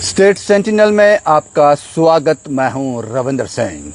State sentinel में आपका स्वागत। मैं हूं रविंदर सिंह।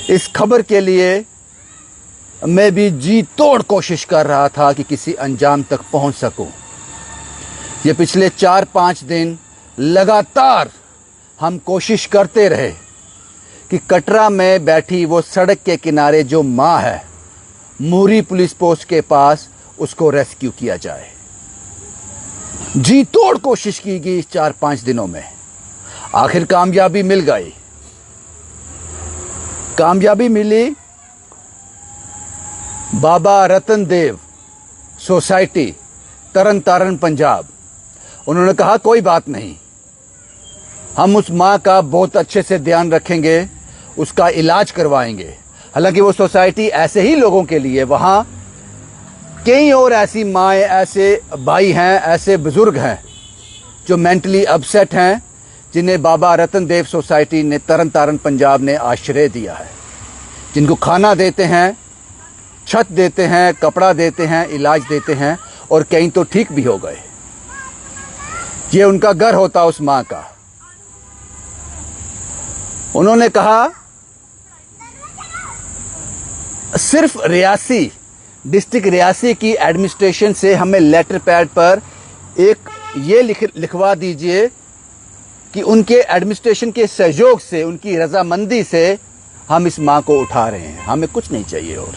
इस खबर के लिए मैं भी जी तोड़ कोशिश कर रहा था कि किसी अंजाम तक पहुंच सकूं। ये पिछले 4-5 दिन लगातार हम कोशिश करते रहे कि कटरा में बैठी वो सड़क के किनारे जो मां है, मूरी पुलिस पोस्ट के पास, उसको रेस्क्यू किया जाए। जी तोड़ कोशिश की गई इस 4-5 दिनों में। आखिर कामयाबी मिल गई। कामयाबी मिली बाबा रतन देव सोसाइटी, तरन तारण, पंजाब। उन्होंने कहा कोई बात नहीं, हम उस मां का बहुत अच्छे से ध्यान रखेंगे, उसका इलाज करवाएंगे। हालांकि वो सोसाइटी ऐसे ही लोगों के लिए, वहां कई और ऐसी माएँ, ऐसे भाई हैं, ऐसे बुजुर्ग हैं जो मेंटली अपसेट हैं, जिन्हें बाबा रतन देव सोसाइटी ने, तरन तारण, पंजाब ने आश्रय दिया है, जिनको खाना देते हैं, छत देते हैं, कपड़ा देते हैं, इलाज देते हैं, और कई तो ठीक भी हो गए। ये उनका घर होता उस मां का। उन्होंने कहा सिर्फ रियासी डिस्ट्रिक्ट रियासी की एडमिनिस्ट्रेशन से हमें लेटर पैड पर एक ये लिखवा दीजिए कि उनके एडमिनिस्ट्रेशन के सहयोग से, उनकी रजामंदी से हम इस मां को उठा रहे हैं, हमें कुछ नहीं चाहिए। और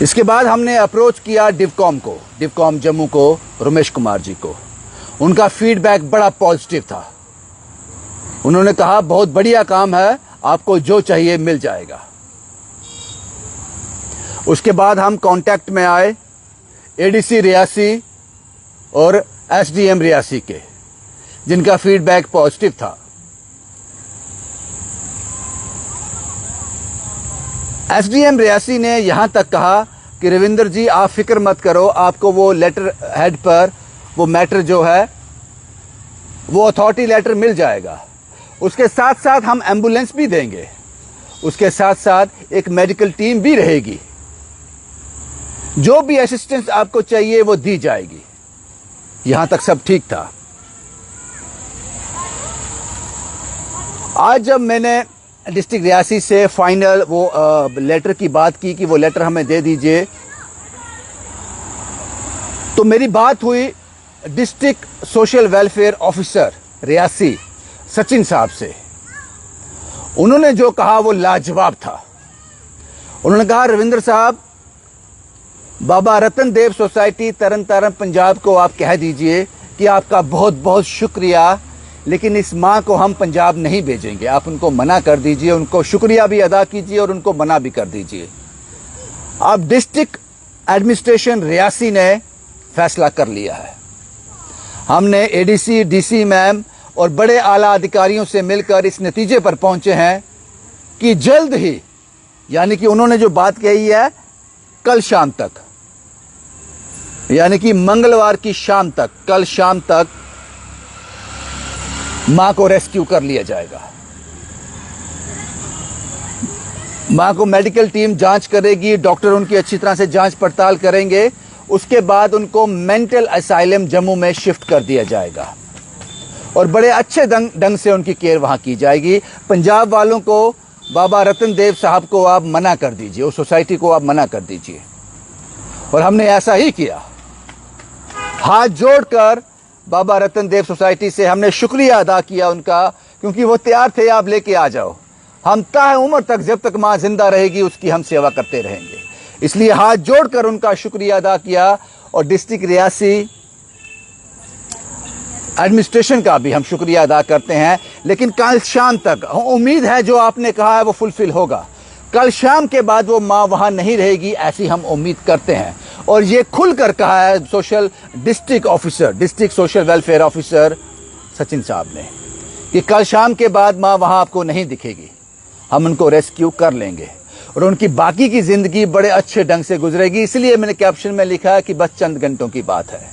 इसके बाद हमने अप्रोच किया डिवकॉम जम्मू को, रमेश कुमार जी को। उनका फीडबैक बड़ा पॉजिटिव था। उन्होंने कहा बहुत बढ़िया काम है, आपको जो चाहिए मिल जाएगा। उसके बाद हम कांटेक्ट में आए एडीसी रियासी और एसडीएम रियासी के, जिनका फीडबैक पॉजिटिव था। एसडीएम रियासी ने यहां तक कहा कि रविंदर जी आप फिक्र मत करो, आपको वो लेटर हेड पर वो मैटर जो है वो अथॉरिटी लेटर मिल जाएगा। उसके साथ साथ हम एम्बुलेंस भी देंगे, उसके साथ साथ एक मेडिकल टीम भी रहेगी, जो भी असिस्टेंस आपको चाहिए वो दी जाएगी। यहां तक सब ठीक था। आज जब मैंने डिस्ट्रिक्ट रियासी से फाइनल वो लेटर की बात की कि वो लेटर हमें दे दीजिए, तो मेरी बात हुई district social welfare officer Reasi Sachin साहब से। उन्होंने जो कहा वो लाजवाब था। उन्होंने कहा रविंदर साहब, बाबा रतन देव सोसाइटी तरन तारण पंजाब को आप कह दीजिए कि आपका बहुत बहुत शुक्रिया, लेकिन इस मां को हम पंजाब नहीं भेजेंगे। आप उनको मना कर दीजिए, उनको शुक्रिया भी अदा कीजिए और उनको मना भी कर दीजिए। अब डिस्ट्रिक्ट एडमिनिस्ट्रेशन रियासी ने फैसला कर लिया है। हमने एडीसी, डीसी मैम और बड़े आला अधिकारियों से मिलकर इस नतीजे पर पहुंचे हैं कि जल्द ही, यानी कि उन्होंने जो बात कही है, कल शाम तक, यानी कि मंगलवार की शाम तक, कल शाम तक मां को रेस्क्यू कर लिया जाएगा। मां को मेडिकल टीम जांच करेगी, डॉक्टर उनकी अच्छी तरह से जांच पड़ताल करेंगे। उसके बाद उनको मेंटल असाइलम जम्मू में शिफ्ट कर दिया जाएगा और बड़े अच्छे ढंग से उनकी केयर वहां की जाएगी। पंजाब वालों को, बाबा रतन देव साहब को आप मना कर दीजिए, उस सोसाइटी को आप मना कर दीजिए। और हमने ऐसा ही किया। हाथ जोड़कर बाबा रतन देव सोसाइटी से हमने शुक्रिया अदा किया उनका, क्योंकि वो तैयार थे, आप लेके आ जाओ, हम ताए उम्र तक, जब तक मां जिंदा रहेगी, उसकी हम सेवा करते रहेंगे। इसलिए हाथ जोड़कर उनका शुक्रिया अदा किया। और डिस्ट्रिक्ट रियासी एडमिनिस्ट्रेशन का भी हम शुक्रिया अदा करते हैं। लेकिन कल शाम तक उम्मीद है जो आपने कहा है वो फुलफिल होगा। कल शाम के बाद वो मां वहां नहीं रहेगी, ऐसी हम उम्मीद करते हैं। और ये खुलकर कहा है district social welfare officer Sachin साहब ने कि कल शाम के बाद मां वहां आपको नहीं दिखेगी, हम उनको रेस्क्यू कर लेंगे और उनकी बाकी की जिंदगी बड़े अच्छे ढंग से गुजरेगी। इसलिए मैंने कैप्शन में लिखा है कि बस चंद घंटों की बात है।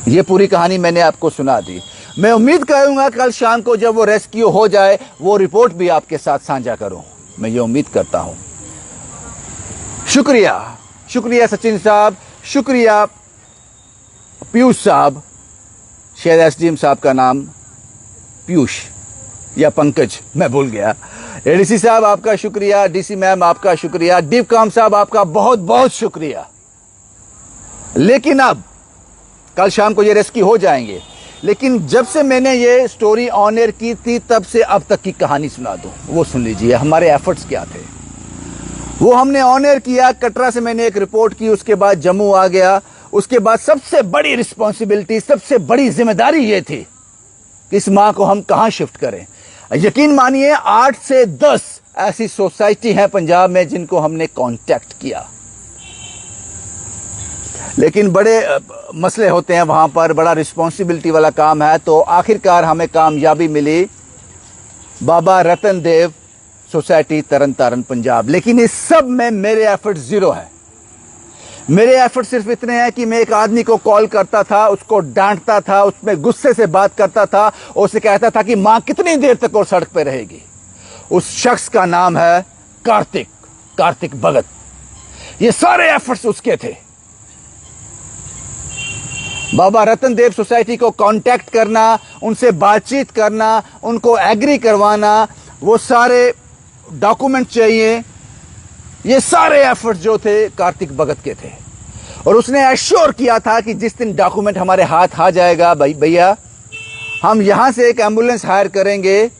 ये पूरी कहानी मैंने आपको सुना दी। मैं उम्मीद करूंगा कल शाम को जब वो रेस्क्यू हो जाए, वो रिपोर्ट भी आपके साथ साझा करूं, मैं ये उम्मीद करता हूं। शुक्रिया सचिन साहब, शुक्रिया पीयूष साहब, शायद एसडीएम साहब का नाम पीयूष या पंकज, मैं भूल गया। एडीसी साहब आपका शुक्रिया, डीसी मैम आपका शुक्रिया, डीपकाम साहब आपका बहुत बहुत शुक्रिया। लेकिन अब कल शाम को ये रेस्क्यू हो जाएंगे, लेकिन जब से मैंने ये स्टोरी ऑन एयर की थी तब से अब तक की कहानी सुना दूं, वो सुन लीजिए हमारे एफर्ट्स क्या थे। वो हमने ऑन एयर किया, कटरा से मैंने एक रिपोर्ट की, उसके बाद जम्मू आ गया। उसके बाद सबसे बड़ी रिस्पॉन्सिबिलिटी, सबसे बड़ी जिम्मेदारी ये थी कि इस मां को हम कहां शिफ्ट करें। यकीन मानिए 8 से 10 ऐसी सोसाइटी हैं पंजाब में जिनको हमने कांटेक्ट किया, लेकिन बड़े मसले होते हैं वहां पर, बड़ा रिस्पॉन्सिबिलिटी वाला काम है। तो आखिरकार हमें कामयाबी मिली, बाबा रतन देव सोसाइटी तरन तारण पंजाब। लेकिन इस सब में मेरे एफर्ट जीरो है। मेरे एफर्ट सिर्फ इतने हैं कि मैं एक आदमी को कॉल करता था, उसको डांटता था, उसमें गुस्से से बात करता था और उसे कहता था कि मां कितनी देर तक और सड़क पे रहेगी। उस शख्स का नाम है कार्तिक भगत। ये सारे एफर्ट्स उसके थे। बाबा रतन देव सोसाइटी को कांटेक्ट करना, उनसे बातचीत करना, उनको एग्री करवाना, वो सारे डॉक्यूमेंट चाहिए, ये सारे एफर्ट्स जो थे कार्तिक भगत के थे। और उसने एश्योर किया था कि जिस दिन डॉक्यूमेंट हमारे हाथ आ जाएगा, भैया हम यहां से एक एम्बुलेंस हायर करेंगे,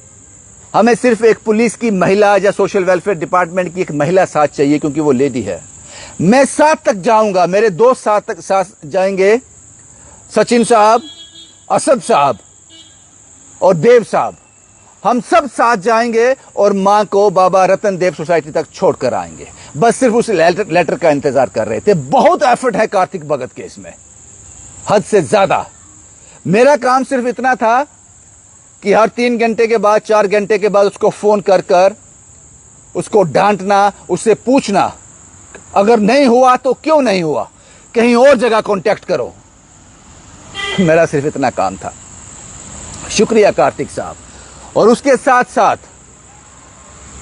हमें सिर्फ एक पुलिस की महिला या सोशल वेलफेयर डिपार्टमेंट की एक महिला साथ चाहिए क्योंकि वो लेडी है। मैं साथ तक जाऊंगा, मेरे दोस्त साथ जाएंगे, सचिन साहब, असद साहब और देव साहब, हम सब साथ जाएंगे और मां को बाबा रतन देव सोसाइटी तक छोड़कर आएंगे। बस सिर्फ उस लेटर का इंतजार कर रहे थे। बहुत एफर्ट है कार्तिक भगत के इसमें, हद से ज्यादा। मेरा काम सिर्फ इतना था कि हर 3 घंटे के बाद, 4 घंटे के बाद उसको फोन कर उसको डांटना, उससे पूछना, अगर नहीं हुआ तो क्यों नहीं हुआ, कहीं और जगह कांटेक्ट करो। मेरा सिर्फ इतना काम था। शुक्रिया कार्तिक साहब। और उसके साथ साथ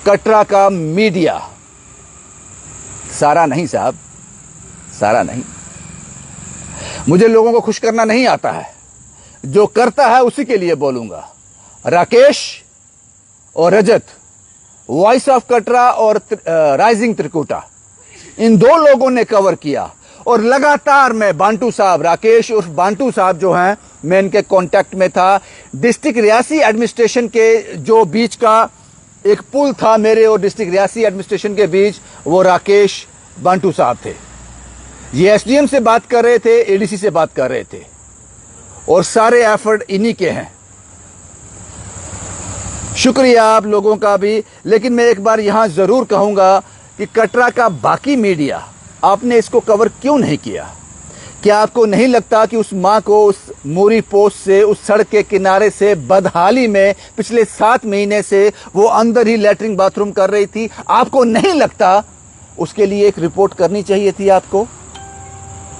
कटरा का मीडिया, सारा नहीं साहब, सारा नहीं। मुझे लोगों को खुश करना नहीं आता है, जो करता है उसी के लिए बोलूंगा। राकेश और रजत, वॉइस ऑफ कटरा और राइजिंग त्रिकुटा, इन 2 लोगों ने कवर किया। और लगातार मैं बांटू साहब, राकेश उर्फ बांटू साहब जो हैं, मैं इनके कांटेक्ट में था। डिस्ट्रिक्ट रियासी एडमिनिस्ट्रेशन के जो बीच का एक पुल था मेरे और डिस्ट्रिक्ट रियासी एडमिनिस्ट्रेशन के बीच, वो राकेश बांटू साहब थे। ये एसडीएम से बात कर रहे थे, एडीसी से बात कर रहे थे, और सारे एफर्ट इन्हीं के हैं। शुक्रिया आप लोगों का भी। लेकिन मैं एक बार यहां जरूर कहूंगा कि कटरा का बाकी मीडिया, आपने इसको कवर क्यों नहीं किया? क्या आपको नहीं लगता कि उस मां को उस मोरी पोस्ट से, उस सड़क के किनारे से, बदहाली में पिछले 7 महीने से वो अंदर ही लैट्रिन बाथरूम कर रही थी? आपको नहीं लगता उसके लिए एक रिपोर्ट करनी चाहिए थी आपको?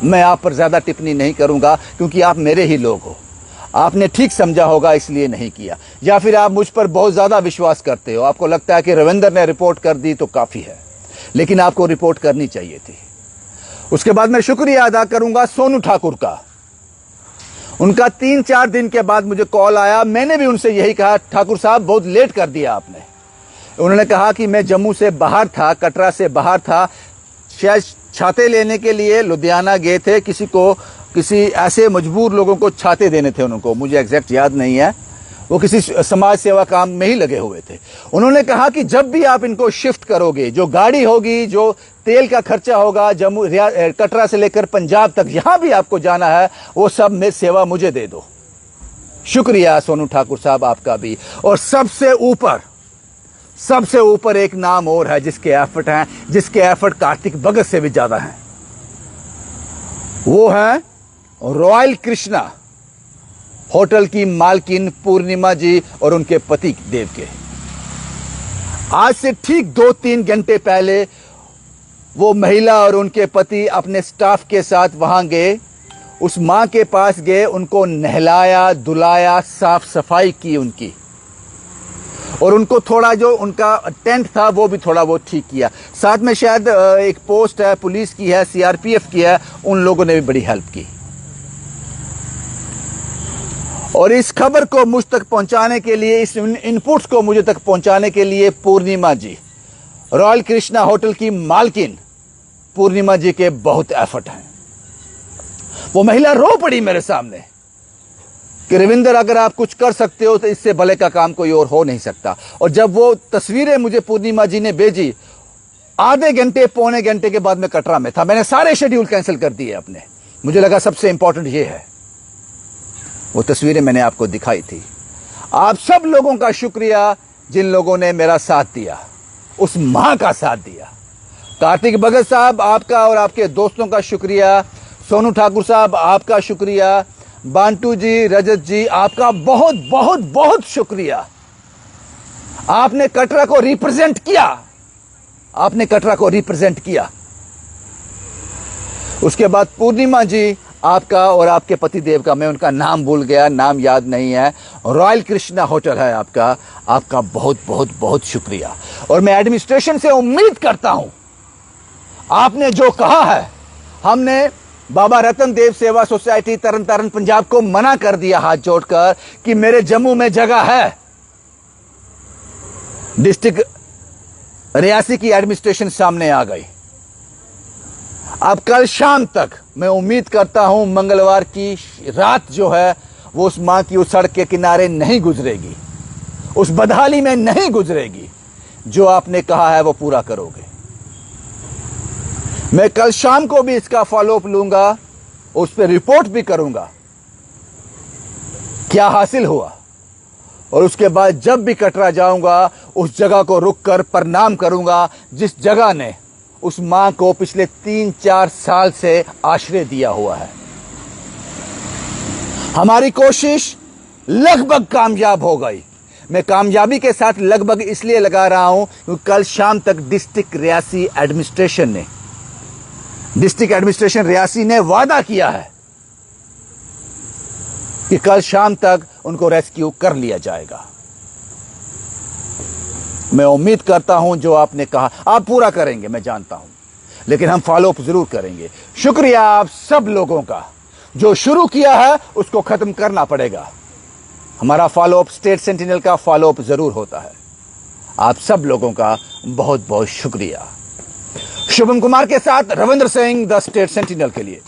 मैं आप पर ज्यादा टिप्पणी नहीं करूंगा क्योंकि आप मेरे ही लोग हो। आपने ठीक समझा होगा इसलिए नहीं किया, या फिर आप मुझ पर बहुत ज्यादा विश्वास करते हो। आपको लगता है कि रविंदर ने रिपोर्ट कर दी तो काफी है, लेकिन आपको रिपोर्ट करनी चाहिए थी। उसके बाद मैं शुक्रिया अदा करूंगा सोनू ठाकुर का। उनका 3-4 दिन के बाद मुझे कॉल आया। मैंने भी उनसे यही कहा, ठाकुर साहब बहुत लेट कर दिया आपने। उन्होंने कहा कि मैं जम्मू से बाहर था, कटरा से बाहर था, शायद छाते लेने के लिए लुधियाना गए थे, किसी ऐसे मजबूर लोगों को छाते देने थे उनको, मुझे एग्जैक्ट याद नहीं है, वो किसी समाज सेवा काम में ही लगे हुए थे। उन्होंने कहा कि जब भी आप इनको शिफ्ट करोगे, जो गाड़ी होगी, जो तेल का खर्चा होगा, जम्मू कटरा से लेकर पंजाब तक यहां भी आपको जाना है, वो सब में सेवा मुझे दे दो। शुक्रिया सोनू ठाकुर साहब आपका भी। और सबसे ऊपर एक नाम और है जिसके एफर्ट कार्तिक भगत से भी ज्यादा हैं। वो है रॉयल कृष्णा होटल की मालकिन पूर्णिमा जी और उनके पति देव के। आज से ठीक 2-3 घंटे पहले वो महिला और उनके पति अपने स्टाफ के साथ वहां गए, उस मां के पास गए, उनको नहलाया, धुलाया, साफ सफाई की उनकी, और उनको थोड़ा जो उनका टेंट था वो भी थोड़ा वो ठीक किया। साथ में शायद एक पोस्ट है पुलिस की है, सीआरपीएफ की है, उन लोगों ने भी बड़ी हेल्प की। और इस खबर को मुझ तक पहुंचाने के लिए, इस इनपुट्स को मुझे तक पहुंचाने के लिए पूर्णिमा जी, रॉयल कृष्णा होटल की मालकिन पूर्णिमा जी के बहुत एफर्ट हैं। वो महिला रो पड़ी मेरे सामने कि रविंदर, अगर आप कुछ कर सकते हो तो इससे भले का काम कोई और हो नहीं सकता। और जब वो तस्वीरें मुझे पूर्णिमा जी ने भेजी, आधे घंटे पौने घंटे के बाद मैं कटरा में था। मैंने सारे शेड्यूल कैंसिल कर दिए अपने। मुझे लगा सबसे इंपॉर्टेंट ये है। वो तस्वीरें मैंने आपको दिखाई थी। आप सब लोगों का शुक्रिया जिन लोगों ने मेरा साथ दिया, उस मां का साथ दिया। कार्तिक भगत साहब, आपका और आपके दोस्तों का शुक्रिया। सोनू ठाकुर साहब, आपका शुक्रिया। बांटू जी, रजत जी, आपका बहुत बहुत बहुत शुक्रिया। आपने कटरा को रिप्रेजेंट किया। आपने कटरा को रिप्रेजेंट किया। उसके बाद पूर्णिमा जी, आपका और आपके पतिदेव का, मैं उनका नाम भूल गया, नाम याद नहीं है, रॉयल कृष्णा होटल है आपका, आपका बहुत बहुत बहुत शुक्रिया। और मैं एडमिनिस्ट्रेशन से उम्मीद करता हूं, आपने जो कहा है, हमने बाबा रतन देव सेवा सोसाइटी तरन तारण पंजाब को मना कर दिया हाथ जोड़कर कि मेरे जम्मू में जगह है। डिस्ट्रिक्ट रियासी की एडमिनिस्ट्रेशन सामने आ गई। अब कल शाम तक मैं उम्मीद करता हूं, मंगलवार की रात जो है वो उस मां की उस सड़क के किनारे नहीं गुजरेगी, उस बदहाली में नहीं गुजरेगी। जो आपने कहा है वो पूरा करोगे। मैं कल शाम को भी इसका फॉलोअप लूंगा, उस पर रिपोर्ट भी करूंगा क्या हासिल हुआ। और उसके बाद जब भी कटरा जाऊंगा, उस जगह को रुककर प्रणाम करूंगा जिस जगह ने उस मां को पिछले 3-4 साल से आश्रय दिया हुआ है। हमारी कोशिश लगभग कामयाब हो गई। मैं कामयाबी के साथ लगभग इसलिए लगा रहा हूं क्योंकि कल शाम तक डिस्ट्रिक्ट एडमिनिस्ट्रेशन रियासी ने वादा किया है कि कल शाम तक उनको रेस्क्यू कर लिया जाएगा। मैं उम्मीद करता हूं जो आपने कहा आप पूरा करेंगे, मैं जानता हूं, लेकिन हम फॉलोअप जरूर करेंगे। शुक्रिया आप सब लोगों का। जो शुरू किया है उसको खत्म करना पड़ेगा। हमारा फॉलोअप, स्टेट सेंटिनल का फॉलोअप जरूर होता है। आप सब लोगों का बहुत बहुत शुक्रिया। शुभम कुमार के साथ Ravindra Singh, the state sentinel के लिए।